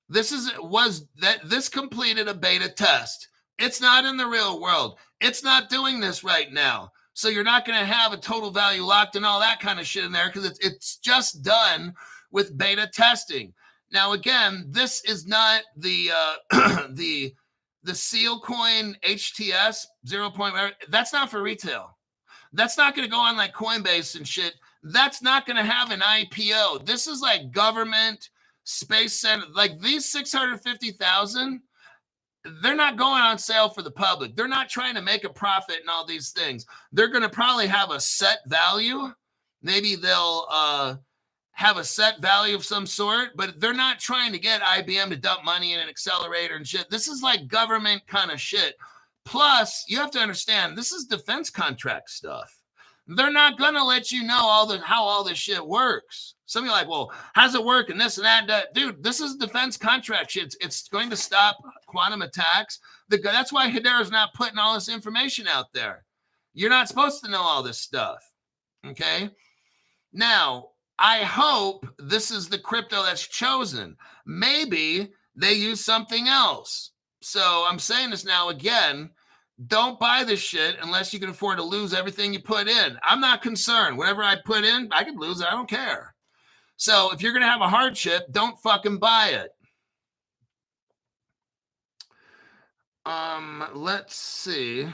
this completed a beta test. It's not in the real world. It's not doing this right now. So you're not going to have a total value locked and all that kind of shit in there because it's just done with beta testing. Now, again, this is not the the Sealcoin HTS 0 point. That's not for retail. That's not going to go on like Coinbase and shit. That's not going to have an IPO. This is like government, space center. Like these 650,000, they're not going on sale for the public. They're not trying to make a profit and all these things. They're going to probably have a set value. Maybe they'll have a set value of some sort, but they're not trying to get IBM to dump money in an accelerator and shit. This is like government kind of shit. Plus, you have to understand, this is defense contract stuff. They're not going to let you know how all this shit works. Some of you are like, well, how's it work and this and that? Dude, this is defense contract shit. It's going to stop quantum attacks. That's why Hedera's not putting all this information out there. You're not supposed to know all this stuff. Okay? Now, I hope this is the crypto that's chosen. Maybe they use something else. So I'm saying this now again. Don't buy this shit unless you can afford to lose everything you put in. I'm not concerned. Whatever I put in, I could lose it. I don't care. So if you're going to have a hardship, don't fucking buy it. Let's see.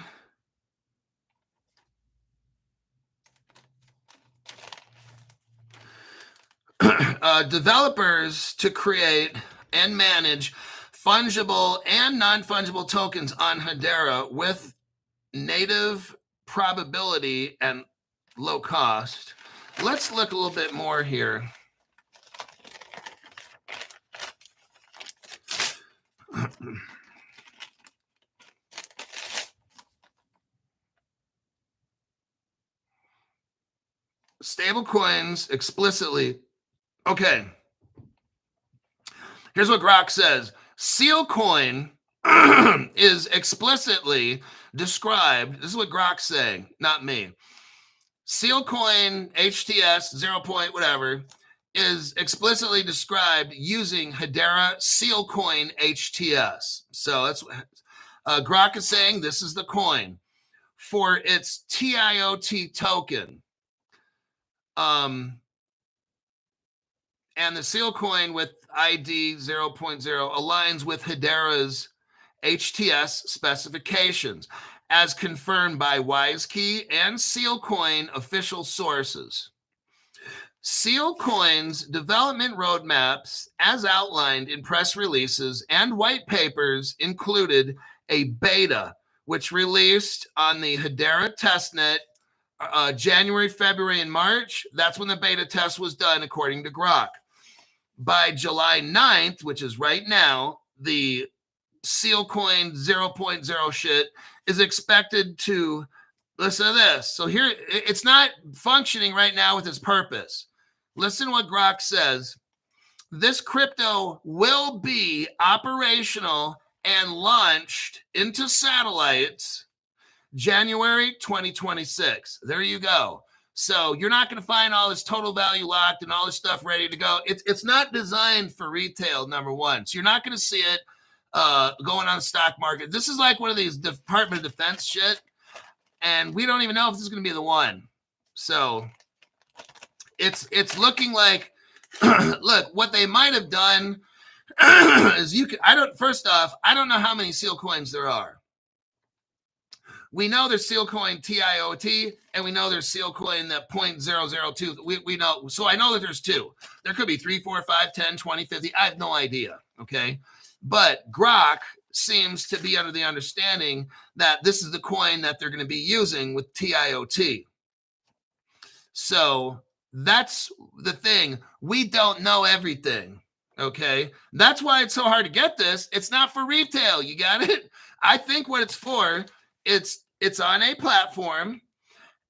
Developers to create and manage fungible and non-fungible tokens on Hedera with native probability and low cost. Let's look a little bit more here. Stable coins explicitly. Okay. Here's what Grok says. Sealcoin is explicitly described. This is what Grok's saying, not me. Sealcoin HTS 0. Whatever is explicitly described using Hedera Sealcoin HTS. So that's Grok is saying this is the coin for its TIOT token. And the Sealcoin with ID 0.0 aligns with Hedera's HTS specifications, as confirmed by WiseKey and Sealcoin official sources. Sealcoin's development roadmaps, as outlined in press releases and white papers, included a beta, which released on the Hedera testnet January, February, and March. That's when the beta test was done, according to Grok. By July 9th, which is right now, the Sealcoin 0.0 shit is expected to, listen to this. So here, it's not functioning right now with its purpose. Listen to what Grok says. This crypto will be operational and launched into satellites January 2026. There you go. So you're not going to find all this total value locked and all this stuff ready to go. It's not designed for retail, number one. So you're not going to see it going on the stock market. This is like one of these Department of Defense shit, and we don't even know if this is going to be the one. So it's looking like, look, what they might have done is first off, I don't know how many seal coins there are. We know there's Sealcoin TIOT, and we know there's Sealcoin that 0.002. We know, so I know that there's two. There could be 3, 4, 5, 10, 20, 50. I have no idea, okay? But Grok seems to be under the understanding that this is the coin that they're going to be using with TIOT. So that's the thing. We don't know everything, okay? That's why it's so hard to get this. It's not for retail. You got it? I think what it's for, it's on a platform,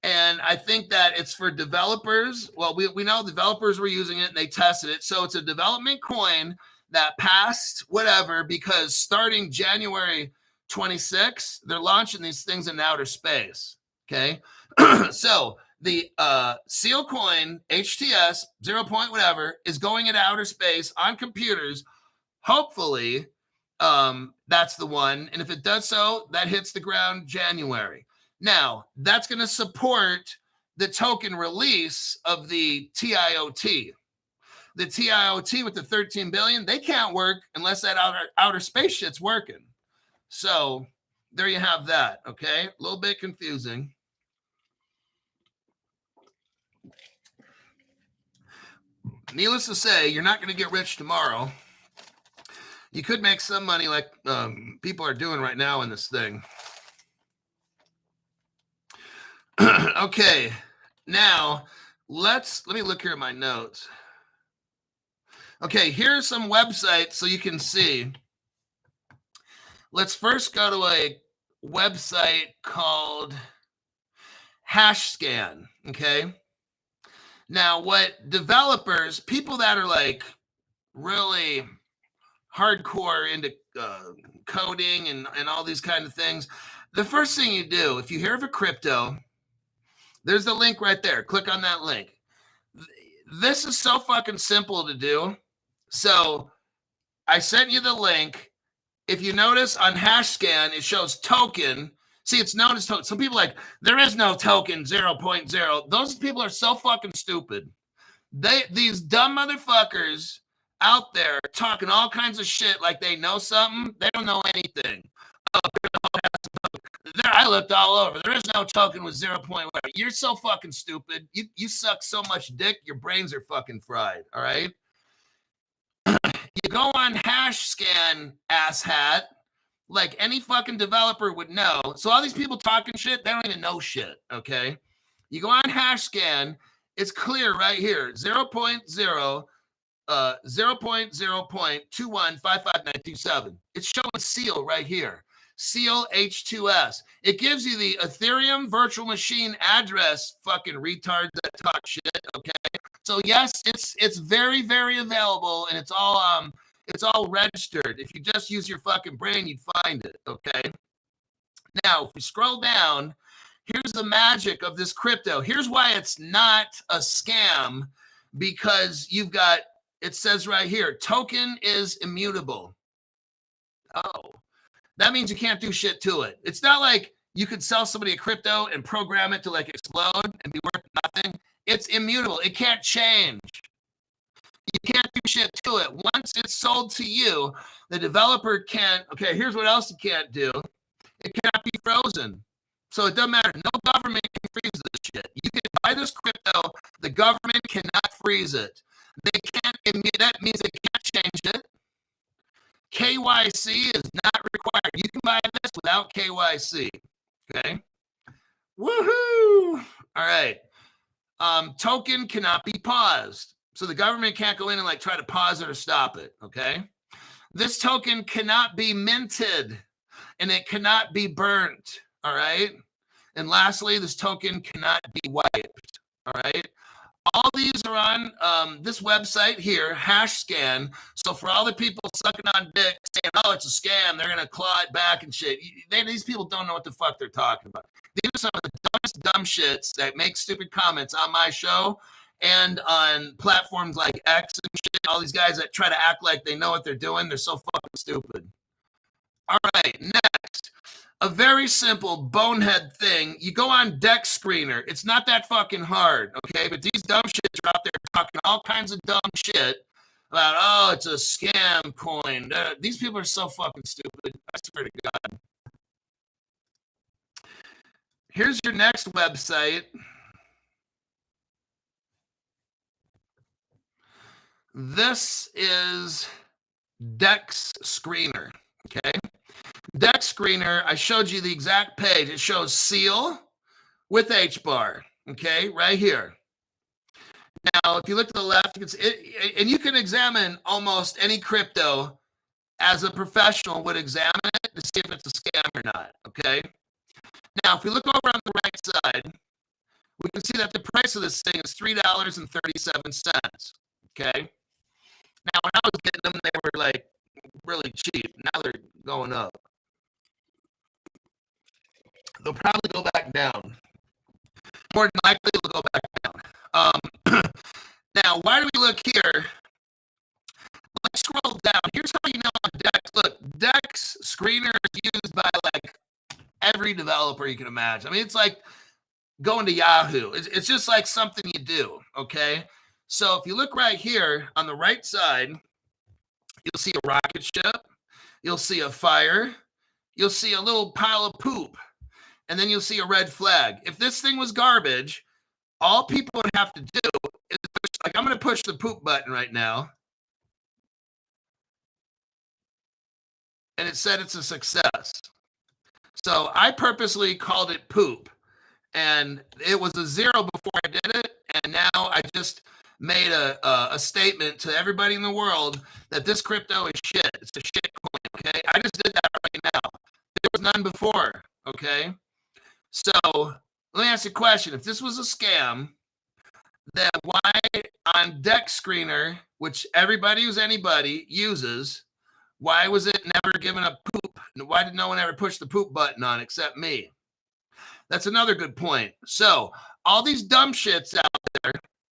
and I think that it's for developers. Well, we know developers were using it and they tested it. So it's a development coin that passed whatever, because starting January 26th, they're launching these things in outer space. Okay. So the Sealcoin HTS 0. Whatever is going into outer space on computers. Hopefully, that's the one. And if it does so, that hits the ground January. Now, that's going to support the token release of the TIOT. The TIOT with the 13 billion, they can't work unless that outer space shit's working. So there you have that. Okay. A little bit confusing. Needless to say, you're not going to get rich tomorrow. You could make some money like people are doing right now in this thing. Okay, now let me look here at my notes. Okay, here's some websites so you can see. Let's first go to a website called Hashscan, okay? Now, what developers, people that are like really hardcore into coding and all these kind of things, the first thing you do, if you hear of a crypto, there's the link right there. Click on that link. This is so fucking simple to do. So I sent you the link. If you notice on Hashscan, it shows token. See, it's known as token. Some people are like, there is no token 0.0. Those people are so fucking stupid. These dumb motherfuckers out there talking all kinds of shit like they know something. They don't know anything. There, I looked all over. There is no token with 0. Whatever. You're so fucking stupid. You suck so much dick, your brains are fucking fried. All right. You go on Hashscan, asshat, like any fucking developer would know. So all these people talking shit, they don't even know shit. Okay. You go on Hashscan, it's clear right here, 0.0. 0.0.2155927. It's showing Seal right here. Seal H2S. It gives you the Ethereum virtual machine address, fucking retards that talk shit, okay? So yes, it's very, very available, and it's all registered. If you just use your fucking brain, you'd find it, okay? Now, if we scroll down, here's the magic of this crypto. Here's why it's not a scam, because you've got, it says right here, token is immutable. Oh, that means you can't do shit to it. It's not like you could sell somebody a crypto and program it to like explode and be worth nothing. It's immutable. It can't change. You can't do shit to it. Once it's sold to you, the developer can't. Okay, here's what else you can't do. It cannot be frozen. So it doesn't matter. No government can freeze this shit. You can buy this crypto. The government cannot freeze it. They can't. That means they can't change it. KYC is not required. You can buy this without KYC. Okay. Woohoo! All right. Token cannot be paused. So the government can't go in and like try to pause it or stop it. Okay. This token cannot be minted and it cannot be burnt. All right. And lastly, this token cannot be wiped. All right. All these are on this website here, Hashscan. So for all the people sucking on dick saying, oh, it's a scam, they're going to claw it back and shit. These people don't know what the fuck they're talking about. These are some of the dumbest dumb shits that make stupid comments on my show and on platforms like X and shit. All these guys that try to act like they know what they're doing, they're so fucking stupid. All right, next. A very simple bonehead thing. You go on Dex Screener. It's not that fucking hard, okay? But these dumb shits are out there talking all kinds of dumb shit about, oh, it's a scam coin. These people are so fucking stupid. I swear to God. Here's your next website. This is Dex Screener, okay? Dex Screener, I showed you the exact page. It shows Seal with HBAR, okay, right here. Now, if you look to the left, you can see it, and you can examine almost any crypto as a professional would examine it to see if it's a scam or not, okay? Now, if we look over on the right side, we can see that the price of this thing is $3.37, okay? Now, when I was getting them, they were like really cheap. Now they're going up. They'll probably go back down. More than likely, they'll go back down. Now, why do we look here? Let's scroll down. Here's how you know on Dex. Look, Dex Screener is used by like every developer you can imagine. I mean, it's like going to Yahoo. It's just like something you do, okay? So if you look right here on the right side, you'll see a rocket ship. You'll see a fire. You'll see a little pile of poop. And then you'll see a red flag. If this thing was garbage, all people would have to do is push, like I'm going to push the poop button right now. And it said it's a success. So I purposely called it poop. And it was a 0 before I did it. And now I just made a statement to everybody in the world that this crypto is shit. It's a shit coin, okay? I just did that right now. There was none before, okay? So let me ask you a question. If this was a scam, then why on Dex Screener, which everybody who's anybody uses, why was it never given a poop? Why did no one ever push the poop button on except me? That's another good point. So all these dumb shits out there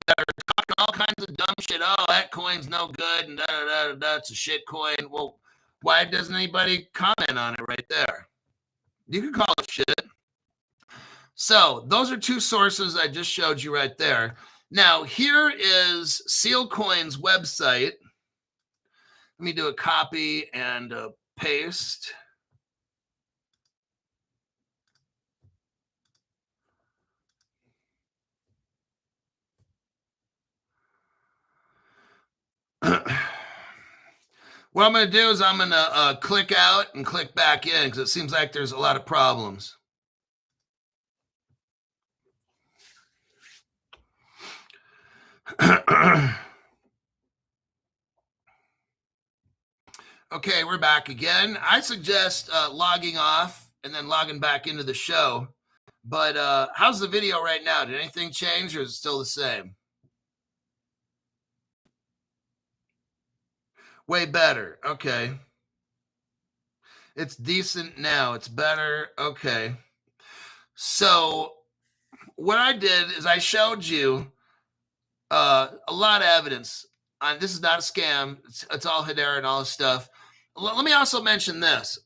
that are talking all kinds of dumb shit. Oh, that coin's no good and it's a shit coin. Well, why doesn't anybody comment on it right there? You can call it shit. So those are two sources I just showed you right there. Now, here is Sealcoin's website. Let me do a copy and a paste. What I'm going to do is I'm going to click out and click back in because it seems like there's a lot of problems. Okay, we're back again. I suggest logging off and then logging back into the show. But how's the video right now? Did anything change or is it still the same? Way better. Okay. It's decent now. It's better. Okay. So what I did is I showed you a lot of evidence on this is not a scam. It's all Hedera and all this stuff. Let me also mention this.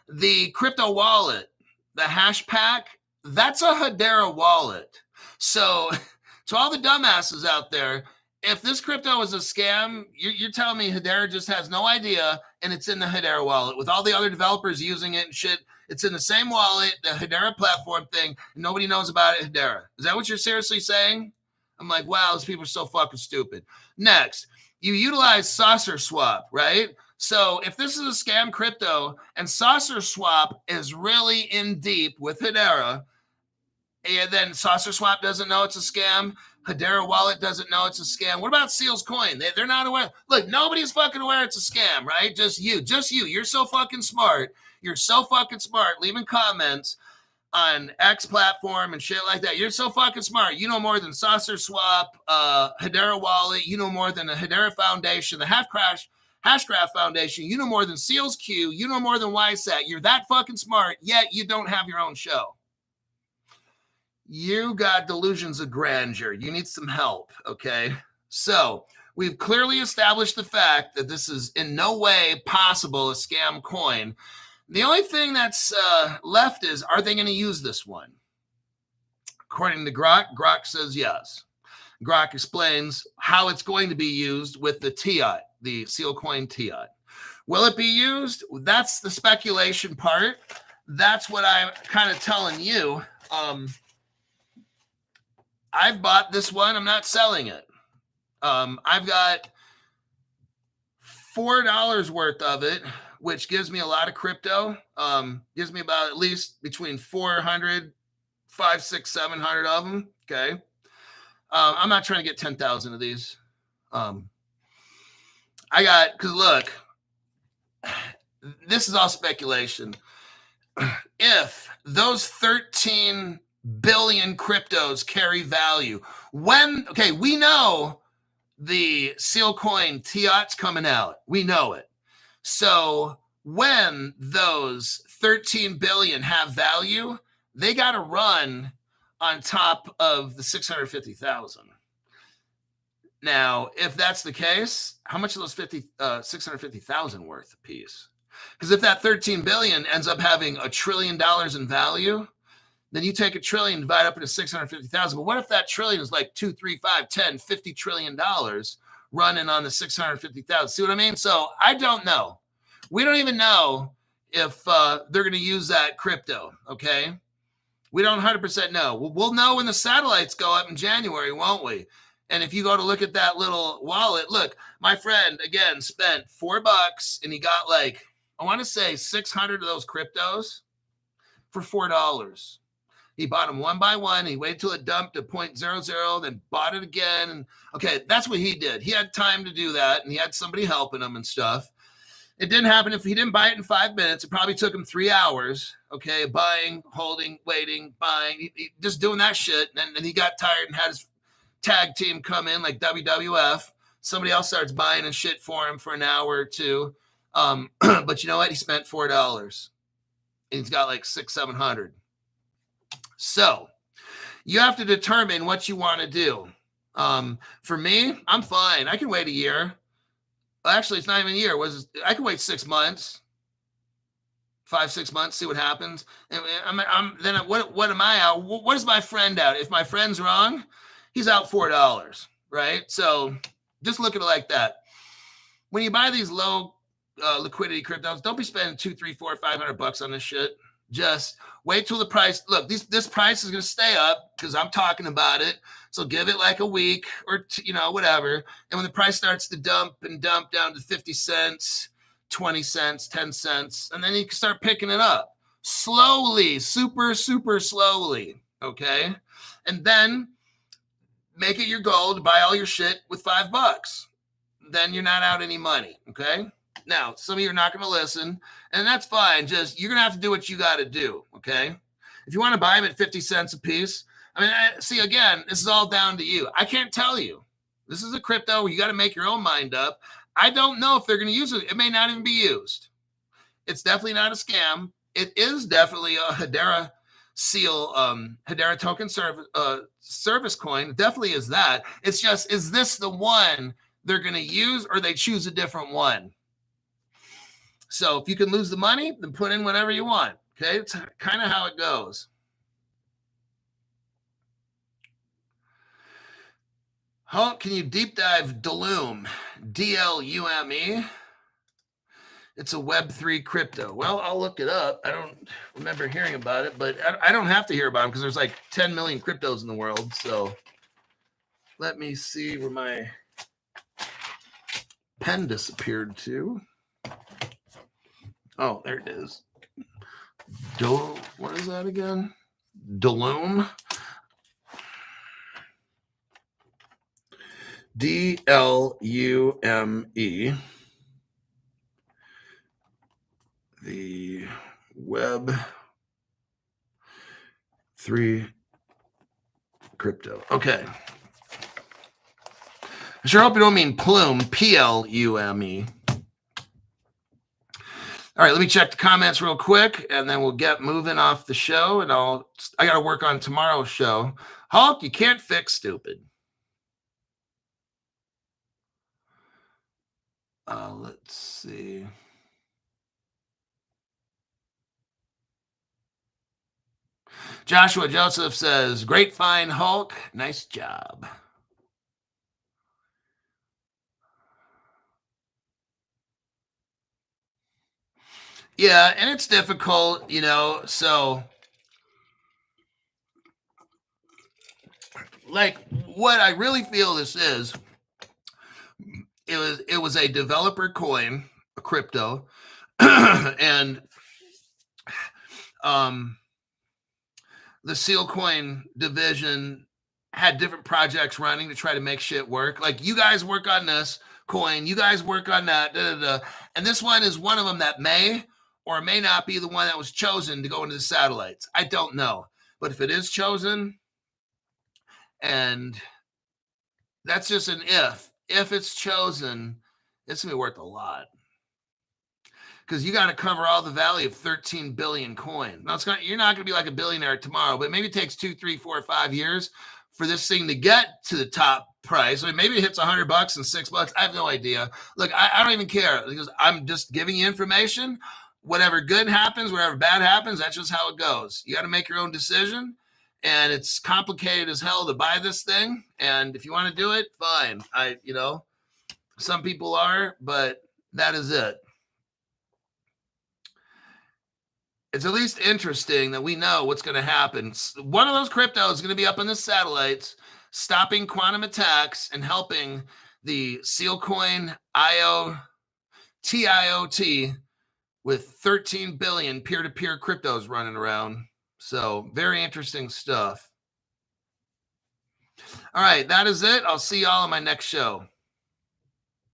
The crypto wallet, the hash pack, that's a Hedera wallet. So to all the dumbasses out there, if this crypto is a scam, you're telling me Hedera just has no idea and it's in the Hedera wallet with all the other developers using it and shit. It's in the same wallet, the Hedera platform thing, and nobody knows about it, Hedera. Is that what you're seriously saying? I'm like, wow, these people are so fucking stupid. Next, you utilize Saucer Swap, right? So if this is a scam crypto and Saucer Swap is really in deep with Hedera, and then Saucer Swap doesn't know it's a scam, Hedera Wallet doesn't know it's a scam. What about Sealcoin? They're not aware. Look, nobody's fucking aware it's a scam, right? Just you. You're so fucking smart. You're so fucking smart. Leaving comments on X platform and shit like that. You're so fucking smart. You know more than Saucer Swap, Hedera Wallet. You know more than the Hedera Foundation, the Hashgraph Foundation. You know more than SealsQ. You know more than YSAT. You're that fucking smart, yet you don't have your own show. You got delusions of grandeur. You need some help, okay? So we've clearly established the fact that this is in no way possible a scam coin. The only thing that's left is, are they going to use this one? According to Grok says yes. Grok explains how it's going to be used with the TIOT, the Sealcoin TIOT. Will it be used? That's the speculation part. That's what I'm kind of telling you. I've bought this one. I'm not selling it. I've got $4 worth of it, which gives me a lot of crypto. Gives me about at least between 400, 500, 600, 700 of them. Okay. I'm not trying to get 10,000 of these. I got, because look, this is all speculation. If those 13 billion cryptos carry value, we know the Sealcoin TIOT's coming out. We know it. So when those 13 billion have value, they got to run on top of the 650,000. Now, if that's the case, how much are those 650,000 worth a piece? Because if that 13 billion ends up having $1 trillion in value, then you take $1 trillion, divide up into 650,000. But what if that trillion is like 2, 3, 5, 10, $50 trillion running on the 650,000? See what I mean? So I don't know. We don't even know if they're going to use that crypto. Okay. We don't 100% know. We'll know when the satellites go up in January, won't we? And if you go to look at that little wallet, look, my friend, again, spent $4 and he got like, I want to say 600 of those cryptos for $4. He bought them one by one. He waited till it dumped to 0.00, then bought it again. And okay, that's what he did. He had time to do that, and he had somebody helping him and stuff. It didn't happen if he didn't buy it in 5 minutes. It probably took him 3 hours. Okay, buying, holding, waiting, buying, just doing that shit. And then he got tired and had his tag team come in like WWF. Somebody else starts buying and shit for him for an hour or two. But you know what? He spent $4. And he's got like 600, 700. So you have to determine what you want to do. For me, I'm fine. I can wait a year. Actually, it's not even a year. I can wait 6 months, 5, 6 months, see what happens. And then what am I out? What is my friend out? If my friend's wrong, he's out $4, right? So just look at it like that. When you buy these low liquidity cryptos, don't be spending $200, $300, $400, $500 on this shit. Just wait till the price. Look, this price is going to stay up because I'm talking about it. So give it like a week or whatever. And when the price starts to dump down to 50 cents, 20 cents, 10 cents, and then you can start picking it up slowly, super, super slowly. Okay. And then make it your goal to buy all your shit with $5. Then you're not out any money. Okay. Now, some of you are not going to listen, and that's fine. Just you're going to have to do what you got to do, okay? If you want to buy them at 50 cents a piece, I mean, see, again, this is all down to you. I can't tell you. This is a crypto where you got to make your own mind up. I don't know if they're going to use it. It may not even be used. It's definitely not a scam. It is definitely a Hedera Hedera token service coin. It definitely is that. It's just, is this the one they're going to use, or they choose a different one? So if you can lose the money, then put in whatever you want. Okay, it's kind of how it goes. How can you deep dive Dlume? D-L-U-M-E. It's a Web3 crypto. Well, I'll look it up. I don't remember hearing about it, but I don't have to hear about them because there's like 10 million cryptos in the world. So let me see where my pen disappeared to. Oh, there it is. What is that again? Dlume. D-L-U-M-E. The Web3 crypto. Okay. I sure hope you don't mean plume, P-L-U-M-E. All right, let me check the comments real quick, and then we'll get moving off the show. And I got to work on tomorrow's show. Hulk, you can't fix stupid. Let's see. Joshua Joseph says, great find, Hulk. Nice job. Yeah, and it's difficult, so like what I really feel this is, it was a developer coin, a crypto, and the Sealcoin division had different projects running to try to make shit work. Like, you guys work on this coin, you guys work on that, and this one is one of them that may or may not be the one that was chosen to go into the satellites. I don't know. But if it is chosen, and that's just an if it's chosen, it's going to be worth a lot. Because you got to cover all the value of 13 billion coin. Now, you're not going to be like a billionaire tomorrow, but maybe it takes 2, 3, 4, 5 years for this thing to get to the top price. I mean, maybe it hits $100 and $6. I have no idea. Look, I don't even care, because I'm just giving you information. Whatever good happens, whatever bad happens, that's just how it goes. You got to make your own decision, and it's complicated as hell to buy this thing. And if you want to do it, fine. Some people are, but that is it. It's at least interesting that we know what's going to happen. One of those cryptos is going to be up in the satellites, stopping quantum attacks and helping the Sealcoin TIOT with 13 billion peer-to-peer cryptos running around. So very interesting stuff. All right, that is it. I'll see y'all on my next show.